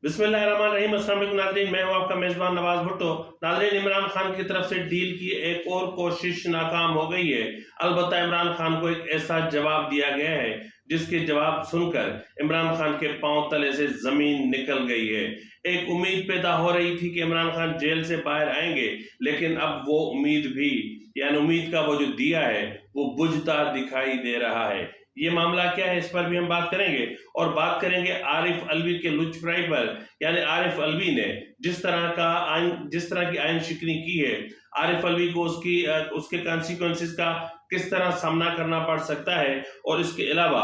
बिस्मिल्लाहिर्रहमानिर्रहीम। अस्सलाम वालेकुम नाज़रीन, मैं हूं आपका मेज़बान नवाज भुट्टो। नाज़रीन, इमरान खान की तरफ से डील की एक और कोशिश नाकाम हो गई है। अलबत्ता इमरान खान को एक ऐसा जवाब दिया गया है जिसके जवाब सुनकर इमरान खान के पांव तले से जमीन निकल गई है। एक उम्मीद पैदा हो रही थी कि इमरान खान जेल से बाहर आएंगे, लेकिन अब वो उम्मीद भी यानी उम्मीद का वो जो दिया है वो बुझता दिखाई दे रहा है। ये मामला क्या है, इस पर भी हम बात करेंगे और बात करेंगे आरिफ अलवी के लुच फ्राई पर। यानी आरिफ अलवी ने जिस तरह की आयन शिकनी की है, आरिफ अलवी को उसके कॉन्सिक्वेंसेस का किस तरह सामना करना पड़ सकता है, और इसके अलावा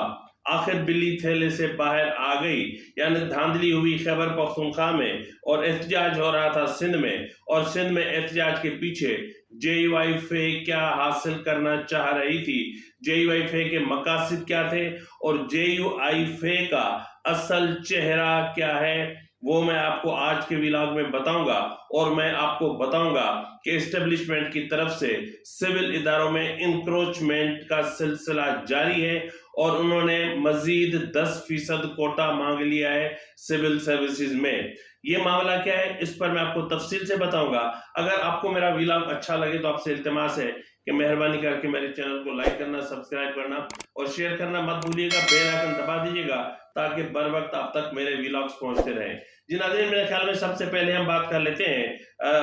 आखिर बिल्ली थैले से बाहर आ गई। यानी धांधली हुई खैबर पख्तूनख्वा में और एहतजाज हो रहा था सिंध में, और सिंध में एहतजाज के पीछे जेयूआईफे क्या हासिल करना चाह रही थी, जेयूआईफे के मकासद क्या थे और जेयूआईफे का असल चेहरा क्या है, वो मैं आपको आज के व्लॉग में बताऊंगा। और मैं आपको बताऊंगा कि एस्टेब्लिशमेंट की तरफ से सिविल इदारों में इंक्रोचमेंट का सिलसिला जारी है और उन्होंने मजीद 10% कोटा मांग लिया है सिविल सर्विसेज में। ये मामला क्या है, इस पर मैं आपको तफसील से बताऊंगा। अगर आपको मेरा व्लॉग अच्छा लगे तो आपसे इल्तिमास है कि मेहरबानी करके मेरे चैनल को लाइक करना, सब्सक्राइब करना और शेयर करना मत भूलिएगा। बेल आइकन दबा दीजिएगा ताकि बर वक्त आप तक मेरे व्लॉग्स पहुंचते रहें। जी नाज़रीन, मेरे ख्याल में सबसे पहले हम बात कर लेते हैं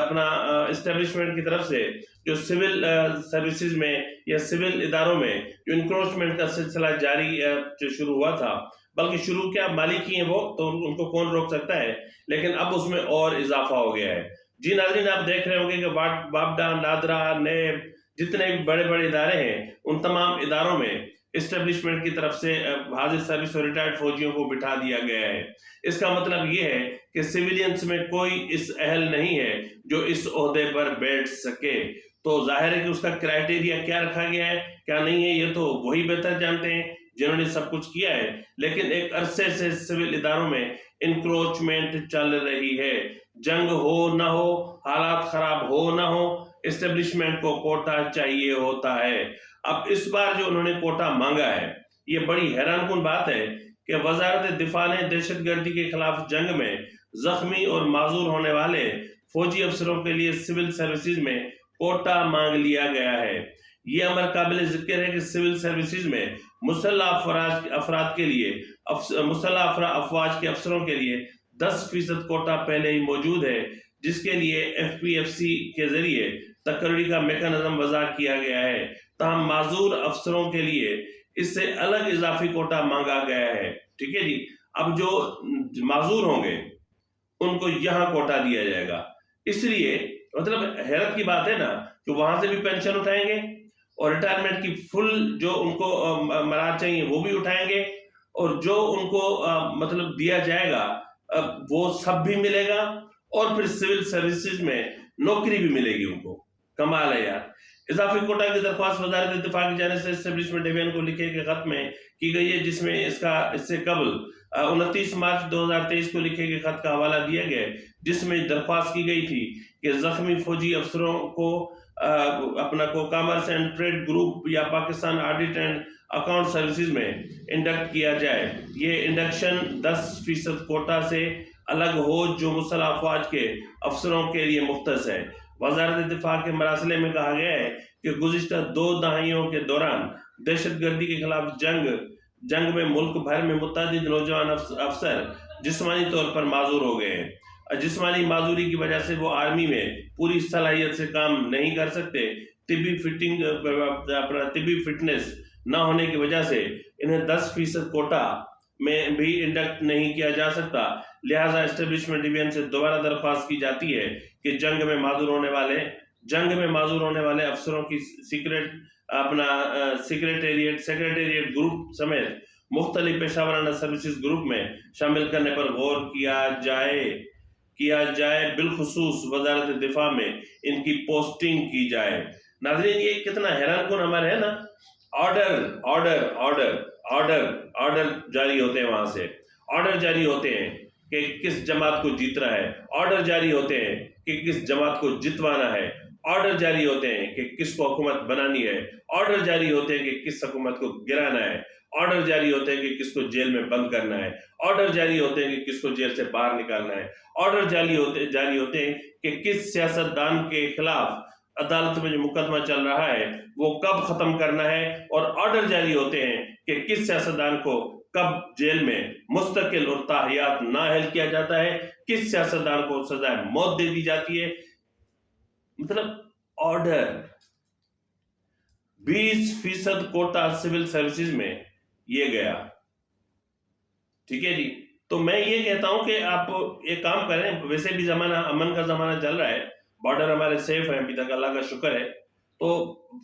अपना एस्टेब्लिशमेंट की तरफ से जो सिविल सर्विसेज में या सिविल इदारों में जो इंक्रोचमेंट का सिलसिला जारी जो शुरू हुआ था, बल्कि शुरू क्या मालिक ही है वो, तो उनको कौन रोक सकता है, लेकिन अब उसमें और इजाफा हो गया है। जी नाज़रीन, आप देख रहे होंगे कि बाबडा, नादरा, नेब, जितने भी बड़े बड़े इदारे हैं, उन तमाम इदारों में एस्टेब्लिशमेंट की तरफ से हाजिर सर्विस और रिटायर्ड फौजियों को बिठा दिया गया है। इसका मतलब ये है कि सिविलियंस में कोई इस अहल नहीं है जो इस ओहदे पर बैठ सके। तो जाहिर है कि उसका क्राइटेरिया क्या रखा गया है, क्या नहीं है, ये तो वही बेहतर जानते हैं जिन्होंने सब कुछ किया है। लेकिन एक अरसे से सिविल इदारों में इंक्रोचमेंट चल रही है। जंग हो ना हो, हालात खराब हो ना हो, एस्टेब्लिशमेंट को कोटा चाहिए होता है। अब इस बार जो उन्होंने कोटा मांगा है, ये बड़ी हैरानकुन बात है कि वजारत दिफा ने दहशतगर्दी के खिलाफ जंग में जख्मी और माजूर होने वाले फौजी अफसरों के लिए सिविल सर्विसेज में कोटा मांग लिया गया है। ये अमर काबिल जिक्र है कि सिविल सर्विसेज में मुसल्लह अफराद के लिए अफवाज के अफसरों के लिए 10% कोटा पहले ही मौजूद है, जिसके लिए FPFC के जरिए तकर्री का मेकानिज्म वज़ा किया गया है। तमाम माजूर अफसरों के लिए इससे अलग इजाफी कोटा मांगा गया है। ठीक है जी, अब जो माजूर होंगे उनको यहाँ कोटा दिया जाएगा। इसलिए मतलब हैरत की बात है ना कि वहां से भी पेंशन उठाएंगे और रिटायरमेंट की फुल जो उनको मराद चाहिए वो भी उठाएंगे, और जो उनको मतलब दिया जाएगा वो सब भी मिलेगा, और फिर सिविल सर्विसेज में नौकरी भी मिलेगी उनको। कमाल है यार। इजाफी कोटा की दरख्वास्त वजारत दिफा की जाने से एस्टेब्लिशमेंट डिवीजन को लिखे गए खत में की गई है, जिसमें इससे कबल 29 मार्च 2023 को लिखे गए खत का हवाला दिया गया है, जिसमें दरख्वास्त की गई थी कि जख्मी फौजी अफसरों को अपना को कॉमर्स एंड ट्रेड ग्रुप या Pakistan audit and account services में इंडक्ट किया जाए। ये इंडक्शन 10% कोटा से अलग हो जो मुसल्लह अफवाज के अफसरों के लिए मुख्तस है। वजारत दिफा के मरासले में कहा गया है कि गुज़िश्ता 2 दहाइयों के दौरान दहशतगर्दी के खिलाफ जंग में मुल्क भर में मुतअद्दिद नौजवान अफसर जिस्मानी तौर पर माजूर हो गए हैं। जिस्मानी माजूरी की वजह से वो आर्मी में पूरी सलाहियत से काम नहीं कर सकते। तिब्बी फिटनेस न होने की वजह से इन्हें 10% कोटा में भी इंडक्ट नहीं किया जा सकता। लिहाजा एस्टेब्लिशमेंट डिवीजन से दोबारा दरख्वास्त की जाती है कि जंग में माजूर होने वाले अफसरों की सेक्रेटेरिएट ग्रुप समेत मुख्तलिफ पेशावराना सर्विसेज ग्रुप में शामिल करने पर गौर किया जाए बिलखुसूस वजारत दिफा में इनकी पोस्टिंग की जाए। नाज़रीन, ये कितना हैरानकुन अमर है ना। ऑर्डर जारी होते हैं, वहां से ऑर्डर जारी होते हैं कि किस जमात को जीतना है, ऑर्डर जारी होते हैं कि किस जमात को जितवाना है, ऑर्डर जारी होते हैं कि किसको हुकूमत बनानी है, ऑर्डर जारी होते हैं कि किस हुकूमत को गिराना है, ऑर्डर जारी होते हैं कि किसको जेल में बंद करना है, ऑर्डर जारी होते हैं कि किसको जेल से बाहर निकालना है, ऑर्डर जारी होते हैं कि किस सियासतदान के खिलाफ अदालत में जो मुकदमा चल रहा है वो कब खत्म करना है, और ऑर्डर जारी होते हैं कि किस सियासतदान को कब जेल में मुस्तकिल और ताहियात नाअहल किया जाता है, किस सियासतदान को सजाए मौत दे दी जाती है। मतलब ऑर्डर 20% कोटा सिविल सर्विसेज में ये गया। ठीक है जी, तो मैं ये कहता हूं कि आप एक काम करें, वैसे भी जमाना अमन का जमाना चल रहा है, बॉर्डर हमारे सेफ है अभी तक, अल्लाह का शुक्र है, तो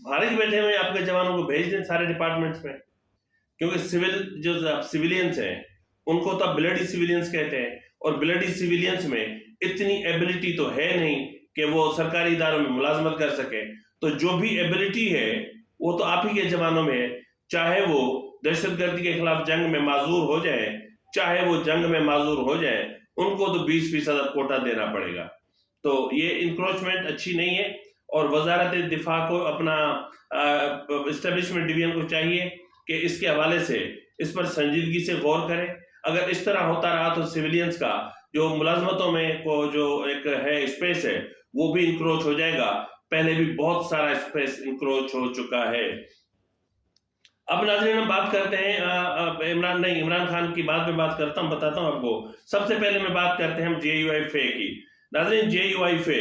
फारिग बैठे हुए आपके जवानों को भेज दें सारे डिपार्टमेंट्स में, क्योंकि जो सिविलियंस हैं उनको तो ब्लडी सिविलियंस कहते हैं, और ब्लडी सिविलियंस में इतनी एबिलिटी तो है नहीं कि वो सरकारी इदारों में मुलाजमत कर सके। तो जो भी एबिलिटी है वो तो आप ही के जवानों में है, चाहे वो दहशतगर्दी के खिलाफ जंग में माजूर हो जाए, चाहे वो जंग में माजूर हो जाए, उनको तो 20% कोटा देना पड़ेगा। तो ये इंक्रोचमेंट अच्छी नहीं है, और वजारत दिफा को अपना एस्टेब्लिशमेंट डिवीजन को चाहिए कि इसके हवाले से इस पर संजीदगी से गौर करें। अगर इस तरह होता रहा तो सिविलियंस का जो मुलाजमतों में को जो एक है स्पेस है वो भी इंक्रोच हो जाएगा। पहले भी बहुत सारा स्पेस इंक्रोच हो चुका है। अब नाज़रीन हम बात करते हैं इमरान खान की बाद में बात करता हूं, बताता हूं आपको। सबसे पहले मैं बात करते हैं हम JUI फे की। नाज़रीन JUI फे,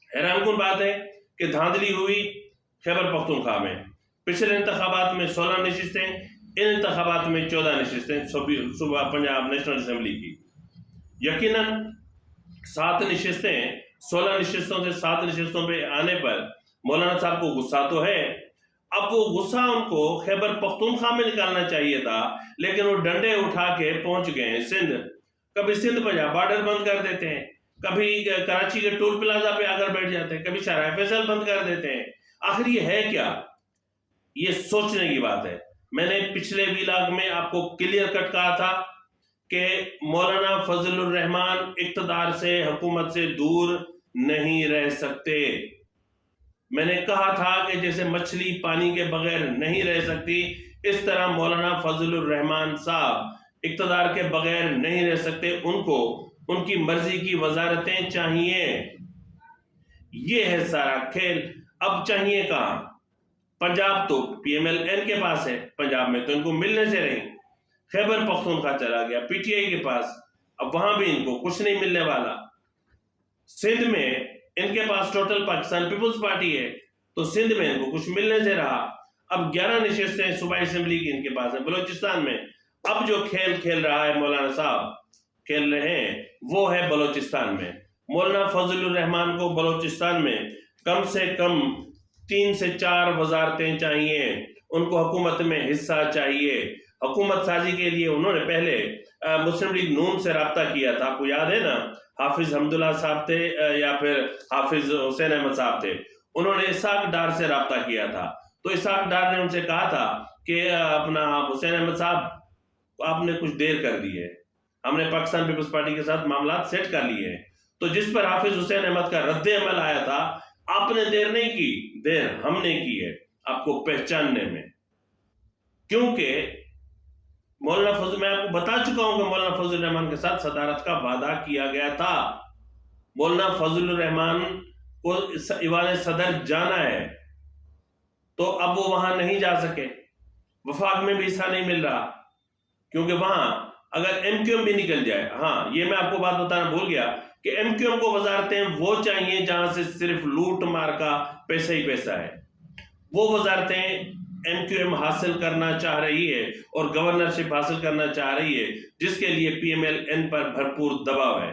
हैरानकुन बात है कि धांधली हुई खैबर पख्तूनख्वा में। पिछले इंतखाबात में 16 नशिस्तें, इन इंतखाबात में 14 नशिस्तें सुबह पंजाब नेशनल असेंबली की। यकीनन 7 नशिस्तें, 16 नशिस्तों से 7 नशिस्तों पे आने पर मौलाना साहब को गुस्सा तो है। अब वो गुस्सा उनको खैबर पख्तूनख्वा में निकालना चाहिए था, लेकिन वो डंडे उठा के पहुंच गए सिंध। कभी सिंध पंजाब बॉर्डर बंद कर देते हैं, कभी कराची के टोल प्लाजा पे आकर बैठ जाते हैं, कभी शाहराह फैसल बंद कर देते हैं। आखिर ये है क्या? ये सोचने की बात है। मैंने पिछले व्लॉग में आपको क्लियर कट कहा था कि मौलाना फजलुर रहमान इक्तदार से, हुकूमत से दूर नहीं रह सकते। मैंने कहा था कि जैसे मछली पानी के बगैर नहीं रह सकती, इस तरह मौलाना फजलुर रहमान साहब इक्तदार के बगैर नहीं रह सकते। उनको उनकी मर्जी की वजारतें चाहिए। ये है सारा खेल। अब चाहिए कहां? पंजाब तो PMLN के पास है, पंजाब में तो इनको मिलने से रही। खैबर पख्तूनख्वा चला गया PTI के पास, अब वहां भी इनको कुछ नहीं मिलने वाला। सिंध में इनके पास टोटल पाकिस्तान पीपुल्स पार्टी है, तो सिंध में इनको कुछ मिलने से रहा। अब 11 नशिस्तें सूबाई असेंबली की इनके पास है बलोचिस्तान में। अब जो खेल खेल रहा है मौलाना साहब खेल रहे हैं वो है बलोचिस्तान में। मौलाना फजलुर रहमान को बलोचिस्तान में कम से कम 3 से 4 वजारतें चाहिए, उनको हुकूमत में हिस्सा चाहिए। हुकूमत साजी के लिए उन्होंने पहले मुस्लिम लीग नून से रब्ता किया था, आपको याद है ना? हाफिज हमदुल्ला साहब थे या फिर हाफिज हुसैन अहमद साहब थे, उन्होंने इसाक डार से रब्ता किया था। तो इसाक डार ने उनसे कहा था कि अपना हुसैन अहमद साहब आपने कुछ देर कर दी है, हमने पाकिस्तान पीपल्स पार्टी के साथ मामला सेट कर लिए हैं। तो जिस पर हाफिज हुसैन अहमद का रद्द अमल आया था, आपने देर नहीं की, देर हमने की है आपको पहचानने में। क्योंकि मौलाना फजल, मैं आपको बता चुका हूं कि मौलाना फजल रहमान के साथ सदारत का वादा किया गया था। मौलाना फजल रहमान को ईवान सदर जाना है, तो अब वो वहां नहीं जा सके। वफाक में भी हिस्सा नहीं मिल रहा, क्योंकि वहां अगर MQM भी निकल जाए, हाँ ये मैं आपको बात बताना भूल गया कि MQM को वजारतें वो चाहिए जहां से सिर्फ लूट मार का पैसा ही पैसा है। वो वजारतें MQM हासिल करना चाह रही है और गवर्नरशिप हासिल करना चाह रही है, जिसके लिए PMLN पर भरपूर दबाव है।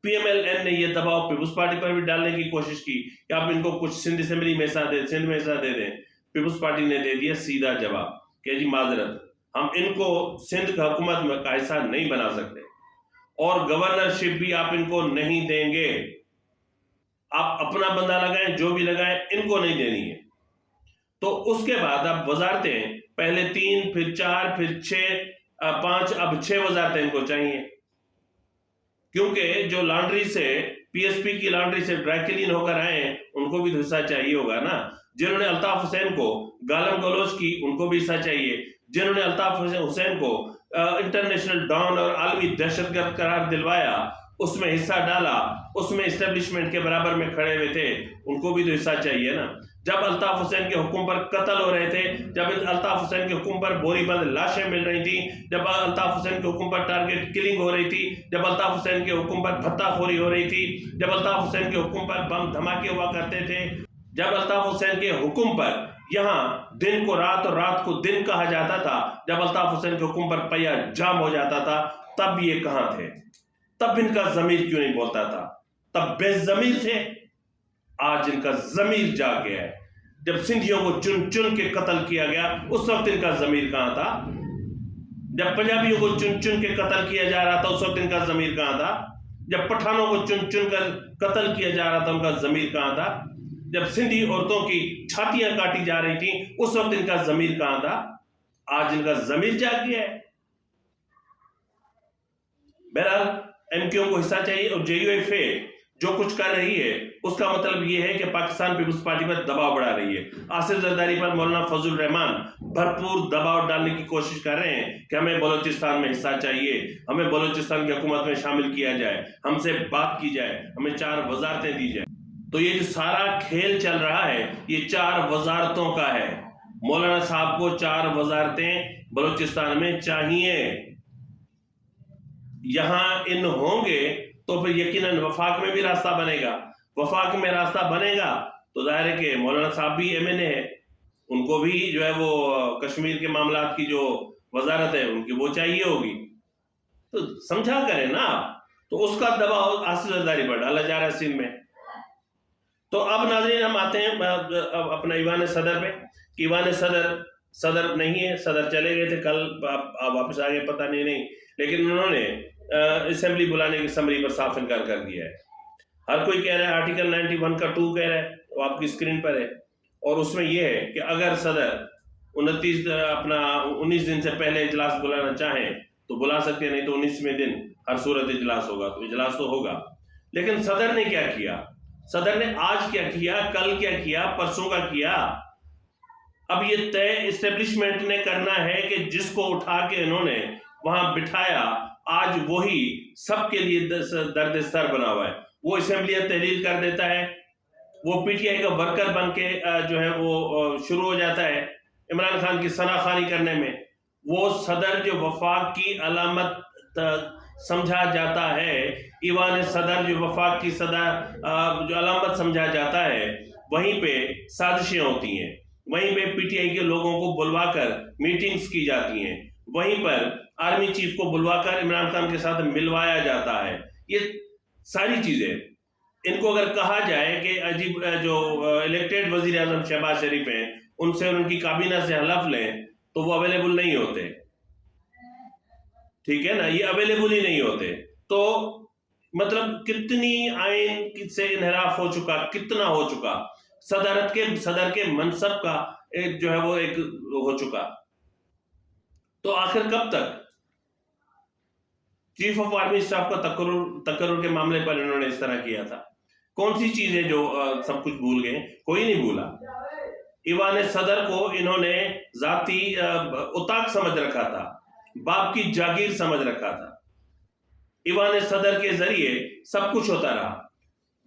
PMLN ने यह दबाव पीपुल्स पार्टी पर भी डालने की कोशिश की कि आप इनको कुछ सिंध असेंबली में हिस्सा दे, सिंध में हिस्सा दे दें। पीपुल्स पार्टी ने दे दिया सीधा जवाब कि जी माजरत, हम इनको सिंध का हुकूमत में का हिस्सा नहीं बना सकते और गवर्नरशिप भी आप इनको नहीं देंगे। आप अपना बंदा लगाएं, जो भी लगाएं, इनको नहीं देनी है। तो उसके बाद अब वजारतें पहले 3, फिर 4, फिर 6, 5, अब 6 वजारतें इनको चाहिए, क्योंकि जो लॉन्ड्री से PSP की लॉन्ड्री से ड्राई क्लीन होकर आए उनको भी तो हिस्सा चाहिए होगा ना। जिन्होंने अल्ताफ हुसैन को गालम गलोच की, उनको भी हिस्सा चाहिए। जिन्होंने अल्ताफ हुसैन को इंटरनेशनल डॉन और आलमी दहशतगर्द करार दिलवाया, उसमें हिस्सा डाला, उसमें एस्टेब्लिशमेंट के बराबर में खड़े हुए थे, उनको भी तो हिस्सा चाहिए ना। जब अल्ताफ हुसैन के हुक्म पर कत्ल हो रहे थे, जब अल्ताफ हुसैन के हुक्म पर बोरीबंद लाशें मिल रही थी, जब अल्ताफ हुसैन के हुक्म पर टारगेट किलिंग हो रही थी, जब अल्ताफ हुसैन के हुक्म पर भत्ताखोरी हो रही थी, जब अल्ताफ हुसैन के हुक्म पर बम धमाके हुआ करते थे, जब अल्ताफ हुसैन के हुक्म पर यहाँ दिन को रात और रात को दिन कहा जाता था, जब अल्ताफ हुसैन के हुक्म पर पहिया जाम हो जाता था, तब ये कहां थे? तब इनका जमीर क्यों नहीं बोलता था? तब बेजमीर थे। आज इनका जमीर जाग गया है। जब सिंधियों को चुन चुन के कत्ल किया गया, उस वक्त इनका जमीर कहां था? जब पंजाबियों को चुन चुन के कत्ल किया जा रहा था, उस वक्त इनका जमीर कहां था? जब पठानों को चुन चुन कर कत्ल किया जा रहा था, उनका जमीर कहां था? जब सिंधी औरतों की छातियां काटी जा रही थी, उस वक्त इनका जमीर कहां था? आज इनका जमीर जाग गया है। बहरहाल एमक्यू को हिस्सा चाहिए, और जेयूएफए जो कुछ कर रही है उसका मतलब यह है कि पाकिस्तान पीपुल्स पार्टी पर दबाव बढ़ा रही है। आसिफ जरदारी पर मौलाना फजल रहमान भरपूर दबाव डालने की कोशिश कर रहे हैं कि हमें बलोचिस्तान में हिस्सा चाहिए, हमें बलोचिस्तान की हुकूमत में शामिल किया जाए, हमसे बात की जाए, हमें 4 वजारतें दी जाए। तो ये जो सारा खेल चल रहा है, ये 4 वजारतों का है। मौलाना साहब को 4 वजारतें बलोचिस्तान में चाहिए। यहां इन होंगे तो फिर यकीनन वफाक में भी रास्ता बनेगा। वफाक में रास्ता बनेगा तो जाहिर है कि मौलाना साहब भी एमएनए है, उनको भी जो है वो कश्मीर के मामलात की जो वजारत है उनकी वो चाहिए होगी। तो समझा करें ना आप। तो उसका दबाव आसिफ जरदारी पर डाला जा रहा है सिंध में। तो अब नाज़रीन हम आते हैं अपना ईवान सदर पे। ईवान सदर नहीं है, सदर चले गए थे कल, वापस आ गए पता नहीं, लेकिन उन्होंने असेंबली बुलाने की समरी पर साफ इनकार कर दिया है। हर कोई कह रहा है आर्टिकल 91 का 2 कह रहा है, वो आपकी स्क्रीन पर है, और उसमें यह है कि अगर सदर 19 दिन से पहले इजलास बुलाना चाहें तो बुला सकते हैं, नहीं तो 19वें दिन हर सूरत इजलास होगा। तो इजलास तो होगा, लेकिन सदर ने क्या किया? सदर ने आज क्या किया, कल क्या किया, परसों का किया? अब ये तय इस्टेब्लिशमेंट ने करना है कि जिसको उठा के इन्होंने वहां बिठाया, आज वही सबके लिए दर्द सर बना हुआ है। वो असेंबलियां तहलील कर देता है, वो पीटीआई का वर्कर बन के जो है वो शुरू हो जाता है इमरान खान की सनाखानी करने में। वो सदर जो वफाक की अलामत समझा जाता है, ईवान सदर जो वफाक की जो अलामत समझा जाता है, वहीं पे साजिशें होती हैं, वहीं पे पीटीआई के लोगों को बुलवाकर मीटिंग्स की जाती हैं, वहीं पर आर्मी चीफ को बुलवाकर इमरान खान के साथ मिलवाया जाता है। ये सारी चीजें इनको अगर कहा जाए कि अजीब जो इलेक्टेड वजीर आजम शहबाज शरीफ हैं उनसे उनकी काबीना से हलफ लें, तो वो अवेलेबल नहीं होते। ठीक है ना, ये अवेलेबल ही नहीं होते। तो मतलब कितनी आइन से इनहराफ हो चुका, कितना हो चुका, सदर के मनसब का एक जो है वो एक हो चुका। तो आखिर कब तक? चीफ ऑफ आर्मी स्टाफ का तकर्रुर के मामले पर इन्होंने इस तरह किया था। कौन सी चीज है जो सब कुछ भूल गए? कोई नहीं भूला। ईवान सदर को इन्होंने जाती उताक समझ रखा था, बाप की जागीर समझ रखा था। ईवान सदर के जरिए सब कुछ होता रहा।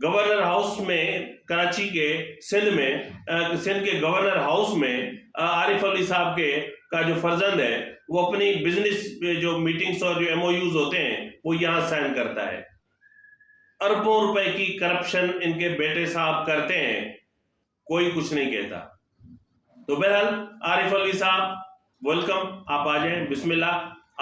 गवर्नर हाउस में कराची के सिंध के गवर्नर हाउस में आरिफ अली साहब का जो फर्जंद है वो अपनी बिजनेस जो मीटिंग्स और जो एमओयूज होते हैं वो यहाँ साइन करता है। अरबों रुपए की करप्शन इनके बेटे साहब करते हैं, कोई कुछ नहीं कहता। तो बहरहाल आरिफ अली साहब वेलकम, आप आ जाएं, बिस्मिल्लाह।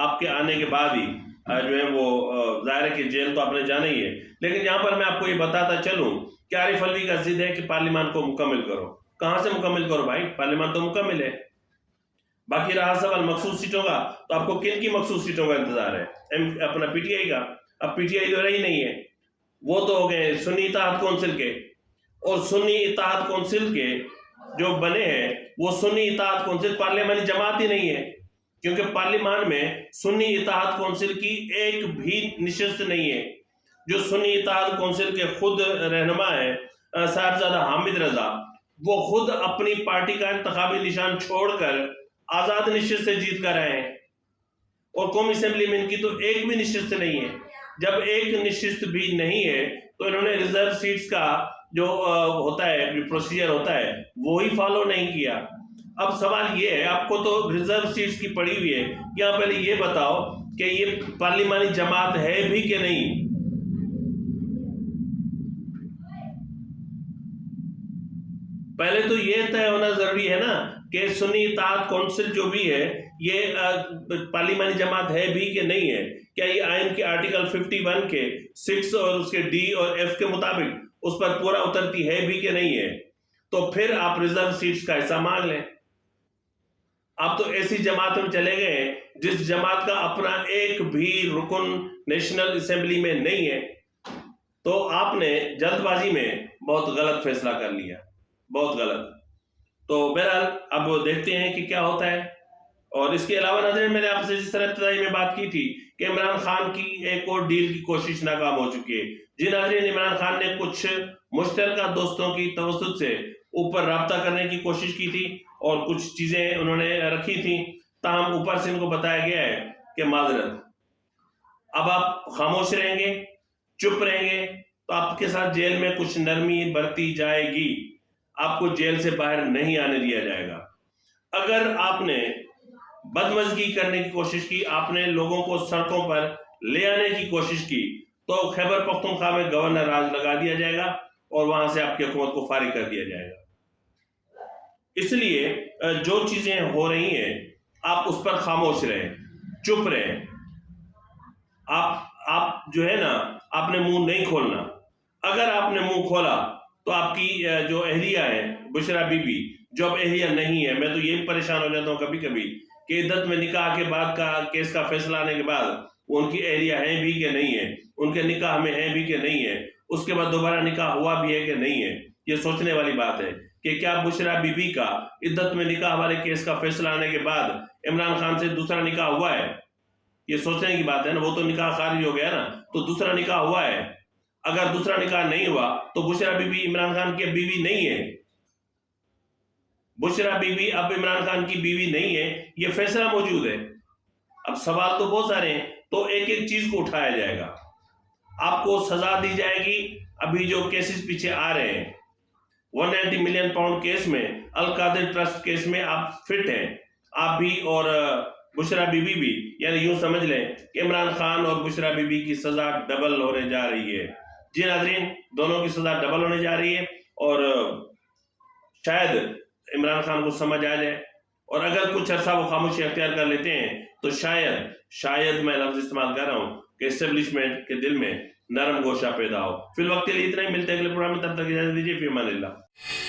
आपके आने के बाद ही जो है वो जाहिर है कि जेल तो आपने जाना ही है, लेकिन यहाँ पर मैं आपको ये बताता चलूं कि आरिफ अलवी का जिद है कि पार्लियामान को मुकम्मल करो। कहां से मुकम्मल करो भाई? पार्लियामान तो मुकम्मल है। बाकी रहा सवाल मखसूस सीटों का, तो आपको किन की मखसूस सीटों का इंतजार है? अपना पीटीआई का। अब पीटीआई तो रही नहीं है, वो तो हो गए सुन्नी इत्तेहाद कौंसिल के, और सुन्नी इत्तेहाद कौंसिल के जो बने हैं वो सुन्नी इत्तेहाद कौंसिल पार्लियामानी जमात ही नहीं है, क्योंकि पार्लियामान में सुन्नी इत्तेहाद कौंसिल की एक भी निशस्त नहीं है। जो सुन्नी इत्तेहाद कौंसिल के खुद रहनुमा है साहबजादा हामिद रजा, वो खुद अपनी पार्टी का इंतखाबी निशान छोड़कर आजाद निश्चित से जीत कर आए हैं और कौमी असेंबली में इनकी तो एक भी निश्चित से नहीं है। जब एक निश्चित भी नहीं है तो इन्होंने रिजर्व सीट्स का जो होता है प्रोसीजर होता है वो ही फॉलो नहीं किया। अब सवाल ये है, आपको तो रिजर्व सीट्स की पड़ी हुई है, क्या पहले ये बताओ कि ये पार्लिमानी जमात है भी कि नहीं। पहले तो ये तय होना जरूरी है ना कि सुन्नी इत्तेहाद कौंसिल जो भी है ये पार्लिमानी जमात है भी कि नहीं है। क्या ये आइन के आर्टिकल 51 के 6 और उसके डी और एफ के मुताबिक उस पर पूरा उतरती है भी कि नहीं है। तो फिर आप रिजर्व सीट्स का हिस्सा मांग लें। आप तो ऐसी जमात में चले गए जिस जमात का अपना एक भी रुकन नेशनल असेंबली में नहीं है। तो आपने जल्दबाजी में बहुत गलत फैसला कर लिया, बहुत गलत। तो बहरहाल अब देखते हैं कि क्या होता है। और इसके अलावा नाज़रीन, मैंने आपसे जिस तरह इब्तिदाई में बात की थी कि इमरान खान की एक और डील की कोशिश नाकाम हो चुकी है। जी नाज़रीन, इमरान खान ने कुछ मुश्तरका दोस्तों की तवज्जुह से ऊपर राब्ता करने की कोशिश की थी और कुछ चीजें उन्होंने रखी थी, ताहम ऊपर से इनको बताया गया है कि माजरत, अब आप खामोश रहेंगे, चुप रहेंगे तो आपके साथ जेल में कुछ नरमी बरती जाएगी, आपको जेल से बाहर नहीं आने दिया जाएगा। अगर आपने बदमज़गी करने की कोशिश की, आपने लोगों को सड़कों पर ले आने की कोशिश की, तो खैबर पख्तूनख्वा में गवर्नर राज लगा दिया जाएगा और वहां से आपकी हुकूमत को फारिग कर दिया जाएगा। इसलिए जो चीजें हो रही हैं आप उस पर खामोश रहें, चुप रहें। आप जो है ना, आपने मुंह नहीं खोलना। अगर आपने मुंह खोला तो आपकी जो अहलिया है बुशरा बीबी, जो अब अहलिया नहीं है, मैं तो ये परेशान हो जाता हूँ कभी कभी कि इद्दत में निकाह के बाद का केस का फैसला आने के बाद वो उनकी अहलिया है भी कि नहीं है, उनके निकाह में है भी कि नहीं है, उसके बाद दोबारा निकाह हुआ भी है कि नहीं है। ये सोचने वाली बात है कि क्या बुशरा बीबी का इद्दत में निकाह वाले केस का फैसला आने के बाद इमरान खान से दूसरा निकाह हुआ है। ये सोचने की बात है ना, वो तो निकाह खारिज हो गया ना, तो दूसरा निकाह हुआ है। अगर दूसरा निकाह नहीं हुआ तो बुशरा बीबी इमरान खान की बीवी नहीं है। बुशरा बीबी अब इमरान खान की बीवी नहीं है, ये फैसला मौजूद है। अब सवाल तो बहुत सारे हैं, तो एक एक चीज को उठाया जाएगा, आपको सजा दी जाएगी। अभी जो केसेस पीछे आ रहे हैं 190 मिलियन पाउंड केस में, अल कादिर ट्रस्ट केस में आप फिट हैं, आप भी और बुशरा बीबी भी, यानी यूं समझ लें कि इमरान खान और बुशरा बीबी की सजा डबल होने जा रही है। जी नाज़रीन, दोनों की सजा डबल होने जा रही है और शायद इमरान खान को समझ आ जाए और अगर कुछ अर्सा वो खामोशी अख्तियार कर लेते हैं तो शायद मैं लफ्ज इस्तेमाल कर रहा हूँ कि एस्टेब्लिशमेंट के दिल में नरम गोशा पैदा हो। फिल वक्त के लिए इतना ही, मिलते हैं अगले प्रोग्राम में, तब तक इजाजत दीजिए। फी अमानिल्लाह।